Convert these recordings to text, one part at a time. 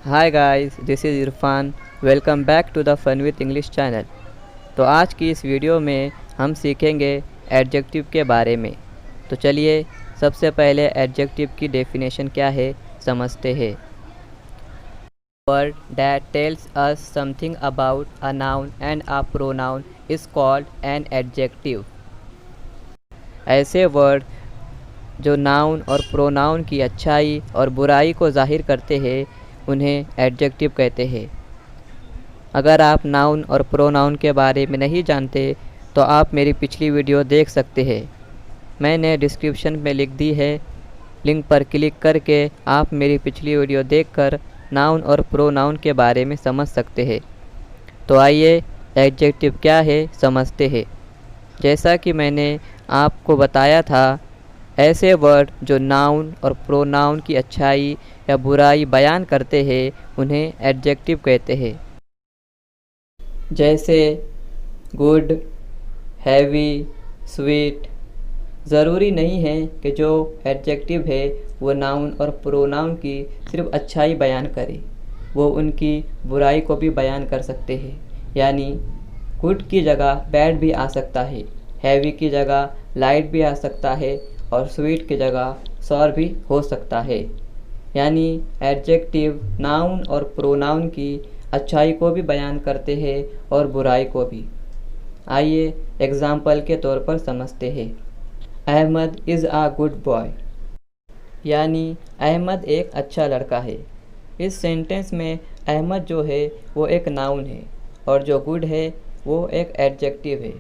Hi guys, this is Irfan. Welcome back to the fun with English channel. तो आज की इस वीडियो में हम सीखेंगे एडजेक्टिव के बारे में। तो चलिए सबसे पहले एडजेक्टिव की डेफिनेशन क्या है समझते हैं। Word that tells us something about a noun and a pronoun is called an adjective. ऐसे वर्ड जो नाउन और प्रोनाउन की अच्छाई और बुराई को जाहिर करते हैं उन्हें एडजेक्टिव कहते हैं। अगर आप नाउन और प्रोनाउन के बारे में नहीं जानते तो आप मेरी पिछली वीडियो देख सकते हैं। मैंने डिस्क्रिप्शन में लिख दी है, लिंक पर क्लिक करके आप मेरी पिछली वीडियो देखकर नाउन और प्रोनाउन के बारे में समझ सकते हैं। तो आइए एडजेक्टिव क्या है समझते हैं। जैसा कि मैंने आपको बताया था, ऐसे वर्ड जो नाउन और प्रोनाउन की अच्छाई या बुराई बयान करते हैं उन्हें एडजेक्टिव कहते हैं। जैसे गुड, हैवी, स्वीट। ज़रूरी नहीं है कि जो एडजेक्टिव है वो नाउन और प्रोनाउन की सिर्फ अच्छाई बयान करे, वो उनकी बुराई को भी बयान कर सकते हैं। यानी गुड की जगह बैड भी आ सकता है, हैवी की जगह लाइट भी आ सकता है और स्वीट की जगह सॉर भी हो सकता है। यानी एडजेक्टिव नाउन और प्रोनाउन की अच्छाई को भी बयान करते हैं और बुराई को भी। आइए एग्ज़ाम्पल के तौर पर समझते हैं। Ahmad is a good boy. यानी अहमद एक अच्छा लड़का है। इस सेंटेंस में अहमद जो है वो एक नाउन है और जो गुड है वो एक एडजेक्टिव है।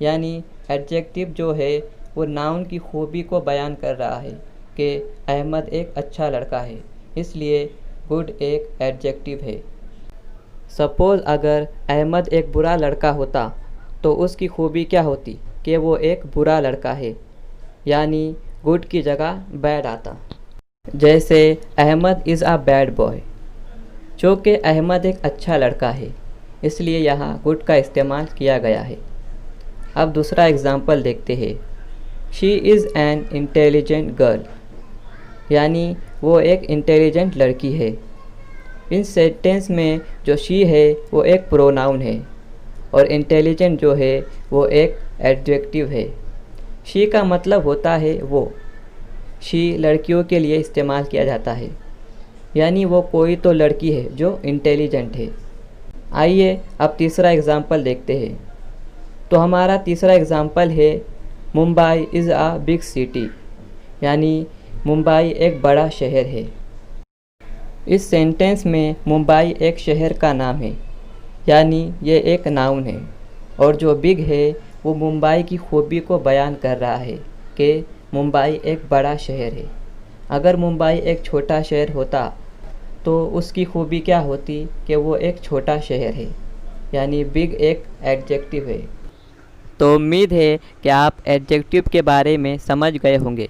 यानी एडजेक्टिव जो है वो नाउन की खूबी को बयान कर रहा है कि अहमद एक अच्छा लड़का है, इसलिए गुड एक एडजेक्टिव है। सपोज़ अगर अहमद एक बुरा लड़का होता तो उसकी खूबी क्या होती कि वो एक बुरा लड़का है, यानी गुड की जगह बैड आता। जैसे Ahmad is a bad boy. चूँकि अहमद एक अच्छा लड़का है इसलिए यहाँ गुड का इस्तेमाल किया गया है। अब दूसरा एग्ज़ाम्पल देखते हैं। She is an intelligent girl. यानी वो एक इंटेलिजेंट लड़की है। इस सेंटेंस में जो शी है वो एक प्रोनाउन है और इंटेलिजेंट जो है वो एक एडजेक्टिव है। शी का मतलब होता है वो। शी लड़कियों के लिए इस्तेमाल किया जाता है, यानी वो कोई तो लड़की है जो इंटेलिजेंट है। आइए अब तीसरा एग्ज़ाम्पल देखते हैं। तो हमारा तीसरा एग्ज़ाम्पल है Mumbai is a big city. यानी मुंबई एक बड़ा शहर है। इस सेंटेंस में मुंबई एक शहर का नाम है, यानी ये एक नाउन है और जो बिग है वो मुंबई की खूबी को बयान कर रहा है कि मुंबई एक बड़ा शहर है। अगर मुंबई एक छोटा शहर होता तो उसकी खूबी क्या होती कि वो एक छोटा शहर है, यानी बिग एक एडजेक्टिव है। तो उम्मीद है कि आप एडजेक्टिव के बारे में समझ गए होंगे।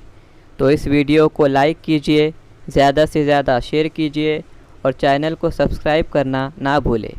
तो इस वीडियो को लाइक कीजिए, ज़्यादा से ज़्यादा शेयर कीजिए और चैनल को सब्सक्राइब करना ना भूलें।